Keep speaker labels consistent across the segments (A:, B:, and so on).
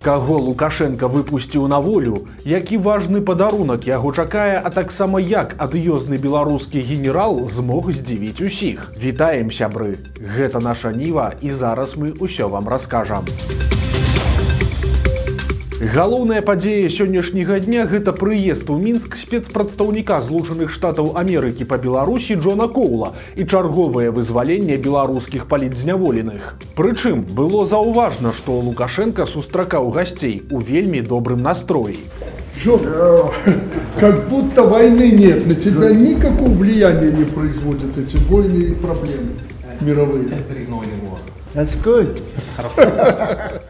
A: Каго Лукашенко выпусціў на волю, які важны падарунак яго чакае, а таксама як адыёзны беларускі генерал змог здзівіць усіх. Вітаем, сябры! Гэта наша Ніва, і зараз мы ўсё вам раскажам. Галоўная падзея сённяшняга дня – гэта прыезд у Мінск спецпрадстаўніка Злучаных Штатаў Амерыкі па Беларусі Джона Коула і чарговае вызваленне беларускіх палітзняволеных. Прычым, было заўважна, што Лукашенко сустракаў гасцей у вельмі добрым настроі.
B: Жон, как будто войны нет, на тебя никакого влияния не производят эти войны и проблемы мировые.
C: That's good.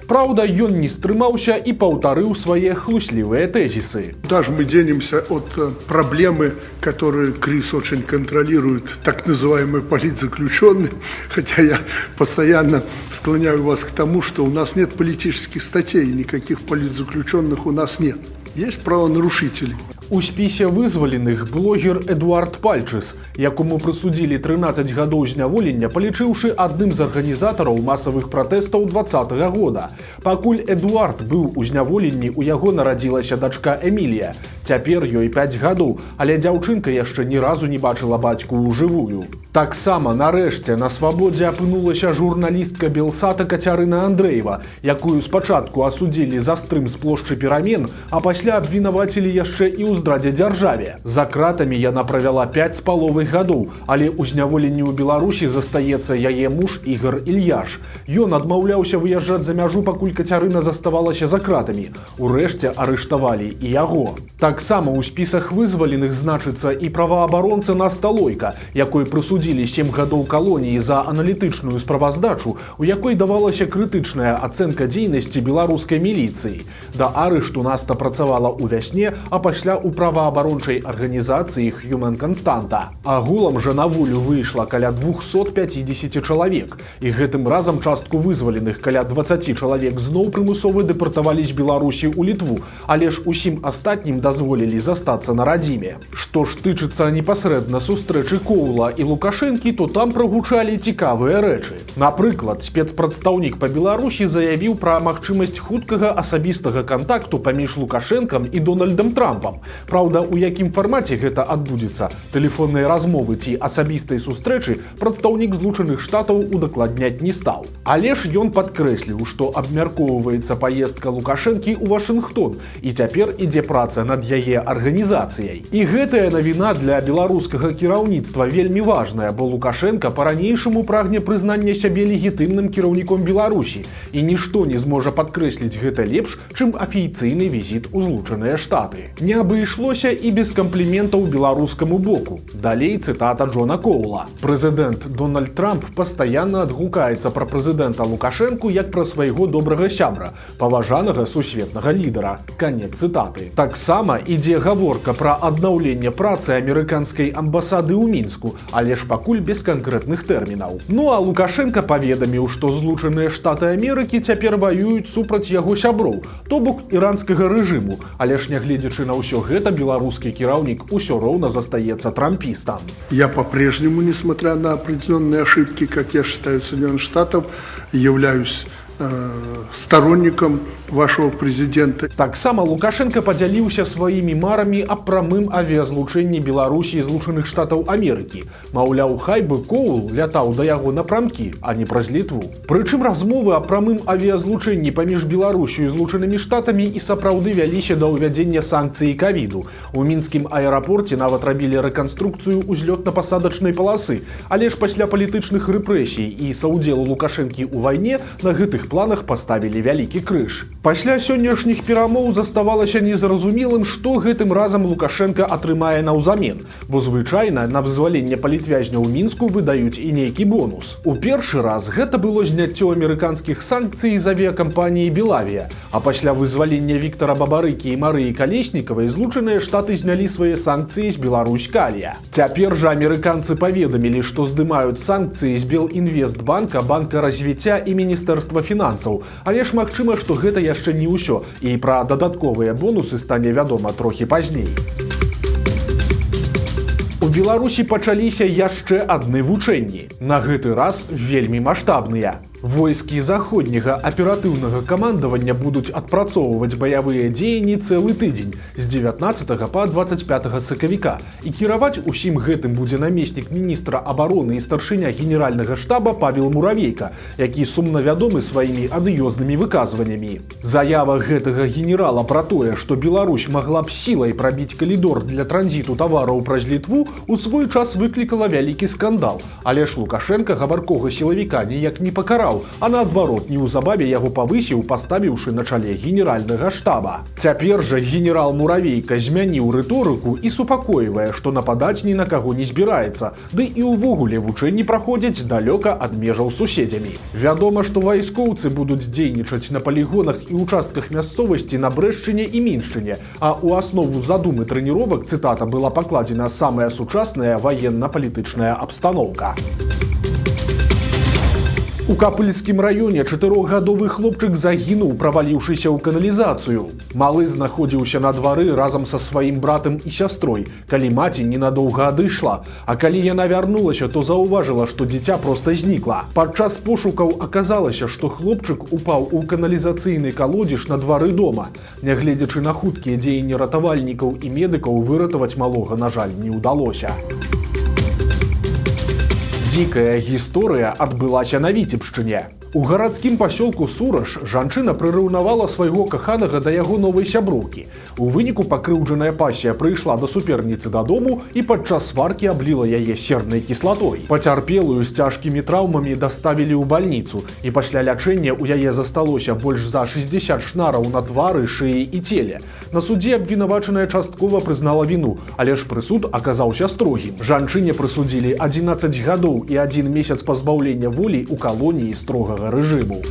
A: Праўда, ён не стрымаўся і паўтарыў свае хлуслівыя тэзісы.
B: Куда же мы денемся от проблемы, которые Крис очень контролирует, так называемые политзаключенные, хотя я постоянно склоняю вас к тому, что у нас нет политических статей, никаких политзаключенных у нас нет. Есть правонарушители.
A: У спісе вызваленых блогер Эдуард Пальчыс, якому прысудзілі 13 гадоў зняволення, палічыўшы адным з арганізатараў масавых пратэстаў 2020 года. Пакуль Эдуард быў у зняволенні, у яго нарадзілася дачка Эмілія. Цяпер ёй 5 гадоў, але дзяўчынка яшчэ ні разу не бачыла бацьку ўжывую. Таксама нарэшце на свабодзе апынулася журналістка Белсата Кацярына Андрэева, якую спачатку асудзілі за стрым з плошчы Перамен, а пасля абвінавацілі яшчэ і ў здрадзе дзяржаве. За кратамі яна правяла 5,5 гадоў, але ў зняволенні ў Беларусі застаецца яе муж Ігор Ільяш. Ён адмаўляўся выязджаць за мяжу, пакуль Кацярына заставалася за кратамі. Урэшце арыштавалі і яго. Таксама ў спісах вызваленых значыцца і праваабаронца Насталойка, якой прысудзілі 7 гадоў калоніі за аналітычную справаздачу, у якой давалася крытычная ацэнка дзейнасці беларускай міліцыі. Да арышту Наста працавала ў вясне, а пасля у праваабарончай арганізацыі Human Constanta. Агулам жа на волю выйшла каля 250 чалавек, і гэтым разам частку вызваленых каля 20 чалавек зноў прымусова дэпартавалі з Беларусі ў Літву, але ж усім астатнім дазволілі застацца на радзіме. Што ж тычыцца непасрэдна сустрэчы Коула і Лукашэнкі, то там прагучалі цікавыя рэчы. Напрыклад, спецпрадстаўнік па Беларусі заявіў пра магчымасць хуткага асабістага кантакту паміж Лукашэнкам і Дональдам Трампам. Праўда, у якім фармаце гэта адбудзецца, тэлефонныя размовы ці асабістай сустрэчы прадстаўнік Злучаных Штатаў удакладняць не стаў. Але ж ён падкрэсліў, што абмяркоўваецца паездка Лукашэнкі ў Вашынгтон, і цяпер ідзе праца над яе арганізацыяй. І гэтая навіна для беларускага кіраўніцтва вельмі важная, бо Лукашенко па-ранейшаму прагне прызнання сябе легітымным кіраўніком Беларусі, і нішто не зможа падкрэсліць гэта лепш, чым афіцыйны візіт у Злучаныя Штаты. Не абышлося і без кампліментаў беларускаму боку. Далей цытата Джона Коула. Прэзідэнт Дональд Трамп пастаянна адгукаецца пра прэзідэнта Лукашэнку як пра свайго добрага сябра, паважанага сусветнага лідара. Канец цытаты. Таксама ідзе гаворка пра аднаўленне працы амерыканскай амбасады ў Мінску, але ж пакуль без канкрэтных тэрмінаў. Ну а Лукашенко паведаміў, што Злучаныя Штаты Амерыкі цяпер ваююць супраць яго сяброў, то бок іранскага рэжыму, але ж нягледзячы на ўсё гэта, беларускі кіраўнік усё роўна застаецца трампістам.
B: Я по-прежнему, несмотря на определенные ошибки, как я считаю, Соединенных Штатов, являюсь сторонником вашего президента.
A: Таксама Лукашенко падзяліўся сваімі марамі аб прамым авіязлучэнні Беларусі і Злучаных Штатаў Амерыкі. Маўляў, хай бы Коул лятаў да яго напрамкі, а не праз Літву. Прычым размовы аб прамым авіязлучэнні паміж Беларусю і Злучанымі Штатамі і сапраўды вяліся да ўвядзення санкцыі ковіду. У мінскім аэрапорце нават рабілі рэканструкцыю ўзлётна-пасадачнай паласы, але ж пасля палітычных рэпрэсій і саўдзелу Лукашэнкі ў вайне на гэтых планах паставілі вялікі крыж. Пасля сённяшніх перамоў заставалася незразумелым, што гэтым разам Лукашенко атрымае наўзамен, бо звычайна на вызваленне палітвязня ў Мінску выдаюць і нейкі бонус. У першы раз гэта было зняццё амерыканскіх санкцый з авіякампаніі «Белавія», а пасля вызвалення Віктара Бабарыкі і Марыі Калеснікавай Злучаныя Штаты знялі свае санкцыі з Беларусь-Калія. Цяпер жа амерыканцы паведамілі, што здымаюць санкцыі з Белінвестбанка, Банка развіцця і Міністэрства фінансаў, але ж магчыма, што гэта яшчэ не ўсё, і пра дадатковыя бонусы стане вядома трохі пазней. У Беларусі пачаліся яшчэ адны вучэнні. На гэты раз вельмі маштабныя. Войскі заходняга аператыўнага камандавання будуць адпрацоўваць баявыя дзеянні цэлы тыдзень з 19 па 25 сакавіка, і кіраваць усім гэтым будзе намеснік міністра абароны і старшыня генеральнага штаба Павел Муравейка, які сумна вядомы сваімі адыёзнымі выказваннямі. Заява гэтага генерала пра тое, што Беларусь магла б сілай прабіць калідор для транзіту тавараў праз Літву, у свой час выклікала вялікі скандал, але ж Лукашенка гаваркога сілавіка ніяк не пакараў, а наадварот, неўзабаве яго павысіў, паставіўшы на чале генеральнага штаба. Цяпер жа генерал Муравейка змяніў рыторыку і супакойвае, што нападаць ні на каго не збіраецца, ды і ўвогуле вучэнні праходзяць далёка ад межаў суседзямі. Вядома, што вайскоўцы будуць дзейнічаць на палігонах і участках мясцовасці на Брэшчыне і Міншчыне, а ў аснову задумы трэніровак, цытата, была пакладзена самая сучасная ваенна-палітычная абстаноўка. У Капыльскім раёне 4гадовы хлопчык загінуў, праваліўшыся ў каналізацыю. Малы знаходзіўся на двары разам са сваім братам і сястрой, калі маці ненадоўга адышла, а калі яна вярнулася, то заўважыла, што дзіця проста знікла. Падчас пошукаў аказалася, што хлопчык упаў у каналізацыйны калодзеж на двары дома. Нягледзячы на хуткія дзеянні ратавальнікаў і медыкаў, выратаваць малога, на жаль, не ўдалося. Дзікая гісторыя адбылася на Віцебшчыне. У гарадскім пасёлку Сураж жанчына прыраўнавала свайго каханага да яго новай сяброўкі. У выніку пакрыўджаная пасія прыйшла да суперніцы дадому і падчас сваркі абліла яе сернай кіслатой. Пацярпелую з цяжкімі траўмамі даставілі ў бальніцу, і пасля лячэння ў яе засталося больш за 60 шнараў на твары, шыі і целе. На судзе абвінавачаная часткова прызнала віну, але ж прысуд аказаўся строгім. Жанчыне прысудзілі 11 гадоў і 1 месяц пазбаўлення волі ў калоніі строгага рэжыму.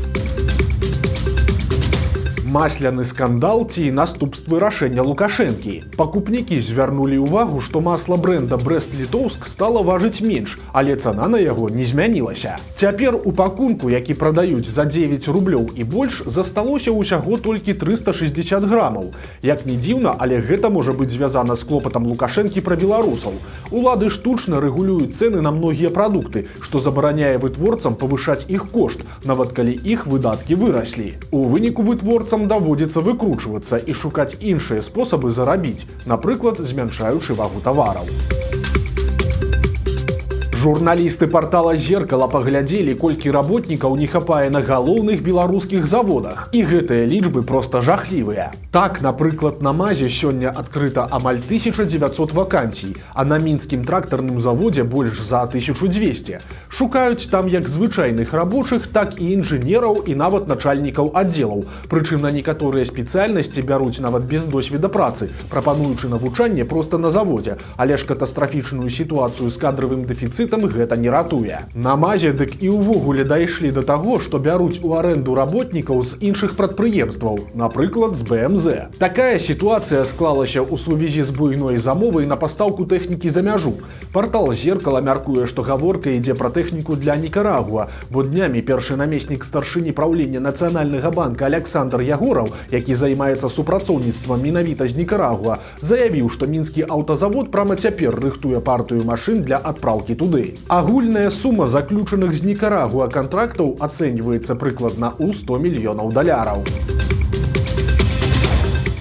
A: Масляны скандал ці наступствы рашэння Лукашэнкі. Пакупнікі звярнулі ўвагу, што масла брэнда Брэст-Літоўск стала важыць менш, але цана на яго не змянілася. Цяпер у пакунку, які прадаюць за 9 рублёў і больш, засталося ўсяго толькі 360 грамаў. Як ні дзіўна, але гэта можа быць звязана з клопатам Лукашэнкі пра беларусаў. Улады штучна рэгулююць цэны на многія прадукты, што забараняе вытворцам павышаць іх кошт, нават калі іх выдаткі выраслі. У выніку вытворцам даводзіцца выкручвацца і шукаць іншыя спосабы зарабіць, напрыклад, змяншаючы вагу тавараў. Журналісты партала «Зеркала» паглядзелі, колькі работнікаў не хапае на галоўных беларускіх заводах. І гэтыя лічбы проста жахлівыя. Так, напрыклад, на МАЗе сёння адкрыта амаль 1900 вакансій, а на мінскім трактарным заводзе больш за 1200. Шукаюць там як звычайных рабочых, так і інжынераў і нават начальнікаў аддзелаў. Прычым на некаторыя спецыяльнасці бяруць нават без досведа працы, прапануючы навучанне проста на заводзе, але ж катастрафічную сітуацыю з кадравым дэфіцытам гэта не ратуе. На МАЗе дык і ўвогуле дайшлі да таго, што бяруць у арэнду работнікаў з іншых прадпрыемстваў, напрыклад, з БМЗ. Такая сітуацыя склалася ў сувязі з буйной замовай на пастаўку тэхнікі за мяжу. Партал «Зеркала» мяркуе, што гаворка ідзе пра тэхніку для Нікарагуа, бо днямі першы намеснік старшыні праўлення Нацыянальнага банка Александр Ягораў, які займаецца супрацоўніцтвам менавіта з Нікарагуа, заявіў, што мінскі аўтазавод прама цяпер рыхтуе партыю машын для адпраўкі туды. Агульная сума заключаных з Нікарагуа кантрактаў ацэньваецца прыкладна ў 100 мільёнаў даляраў.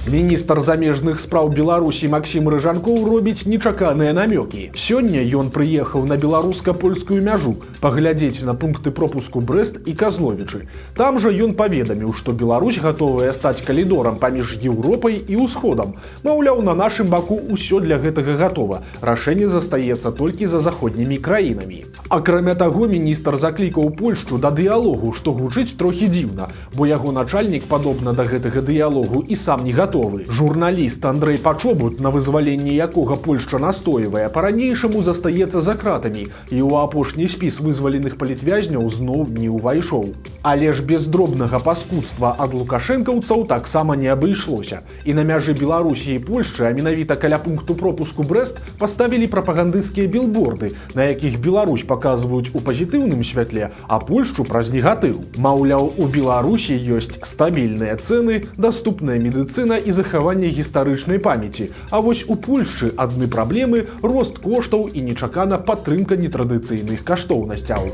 A: Міністр замежных спраў Беларусі Максім Рыжанкоў робіць нечаканыя намёкі. Сёння ён прыехаў на беларуска-польскую мяжу паглядзець на пункты пропуску Брэст і Казловічы. Там жа ён паведаміў, што Беларусь гатовая стаць калідорам паміж Еўропай і ўсходам. Маўляў, на нашым баку ўсё для гэтага гатова. Рашэнне застаецца толькі за заходнімі краінамі. Акрамя таго, міністр заклікаў Польшчу да дыялогу, што гучыць трохі дзіўна, бо яго начальнік, падобна да гэтага дыялогу, і сам не гатовы. Журналіст Андрэй Пачобут, на вызваленне якога Польшча настойвае, па-ранейшаму застаецца за кратамі і ў апошні спіс вызваленых палітвязняў зноў не ўвайшоў. Але ж без дробнага паскудства ад лукашэнкаўцаў таксама не абышлося. І на мяжы Беларусі і Польшчы, а менавіта каля пункту пропуску Брэст, паставілі прапагандысцкія білборды, на якіх Беларусь паказваюць у пазітыўным святле, а Польшчу праз негатыў. Маўляў, у Беларусі ёсць стабільныя цэны, даступная медыцына і захаванне гістарычнай памяці. А вось у Польшчы адны праблемы, рост коштаў і нечакана падтрымка нетрадыцыйных каштоўнасцяў.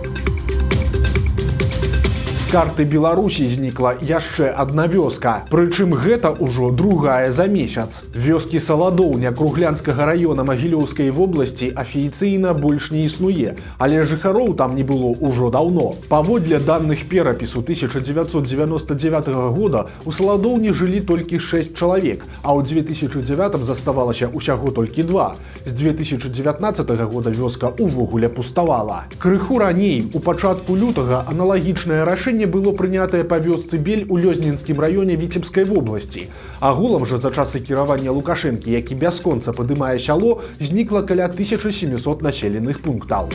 A: карты Беларусі знікла яшчэ адна вёска. Прычым гэта ўжо другая за месяц. Вёскі Саладоўня Круглянскага района Магілёўскай вобласці афіцыйна больш не існуе, але жыхароў там не было ўжо даўно. Паводле даных перапісу 1999 года у Саладоўні жылі толькі 6 чалавек, а ў 2009 заставалася ўсяго толькі 2. З 2019 года вёска увогуле пуставала. Крыху раней, у пачатку лютага, аналагічнае рашэнне было прынятае па вёсцы Бель у Лёзнінскім раёне Віцебскай вобласці. Агулам жа за часы кіравання Лукашэнкі, які бясконца падымае сяло, знікла каля 1700 населеных пунктаў.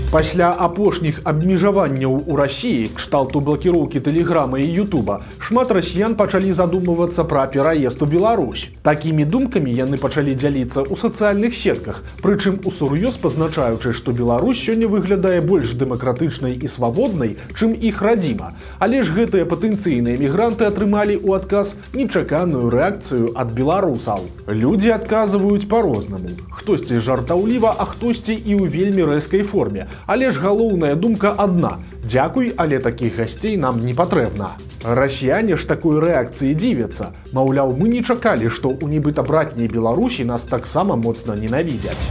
A: Пасля апошніх абмежаванняў у Расіі, кшталту блакіроўкі Тэлеграма і Ютуба, шмат расіян пачалі задумвацца пра пераезд у Беларусь. Такімі думкамі яны пачалі дзяліцца ў сацыяльных сетках, прычым усур'ёз пазначаючы, што Беларусь сёння выглядае больш дэмакратычнай і свабоднай, чым іх радзіма. Але ж гэтыя патэнцыйныя мігранты атрымалі ў адказ нечаканую рэакцыю ад беларусаў. Людзі адказваюць па-рознаму. Хтосьці жартаўліва, а хтосьці і ў вельмі рэзкай форме. Але ж галоўная думка адна: дзякуй, але такіх гасцей нам не патрэбна. Расіяне ж такой рэакцыі дзівяцца. Маўляў, мы не чакалі, што ў нібыта братняй Беларусі нас таксама моцна ненавідзяць.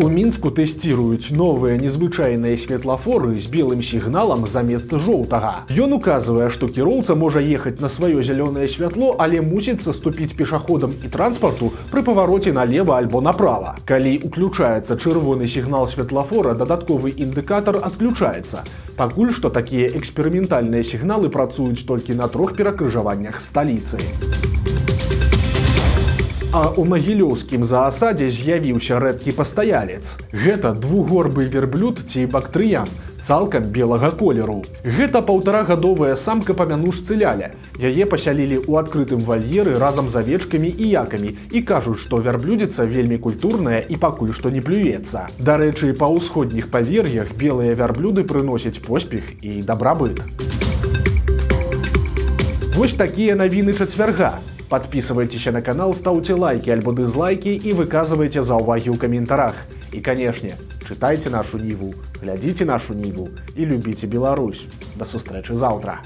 A: У Мінску тэсціруюць новыя незвычайныя светлафоры з белым сігналам замест жоўтага. Ён указвае, што кіроўца можа ехаць на сваё зялёнае святло, але мусіць саступіць пешаходам і транспарту пры павароце налева альбо направа. Калі уключаецца чырвоны сігнал светлафора, дадатковы індыкатар адключаецца. Пакуль што такія эксперыментальныя сігналы працуюць толькі на 3 перакрыжаваннях сталіцы. А ў Магілёўскім заасадзе з'явіўся рэдкі пастаялец. Гэта двугорбы верблюд ці бактрыян, цалкам белага колеру. Гэта 1,5-гадовая самка памянушцы ляля. Яе пасялілі ў адкрытым вальеры разам з авечкамі і якамі і кажуць, што вярблюдзіца вельмі культурная і пакуль што не плюецца. Дарэчы, па ўсходніх павер'ях белыя вярблюды прыносяць поспех і дабрабыт. Вось такія навіны чацвярга. Подписывайтесь на канал, ставьте лайки альбо дизлайки и выказывайте заўвагі ў каментарах. И, конечно, читайте нашу Ниву, глядите нашу Ниву и любите Беларусь. До сустрэчы заўтра.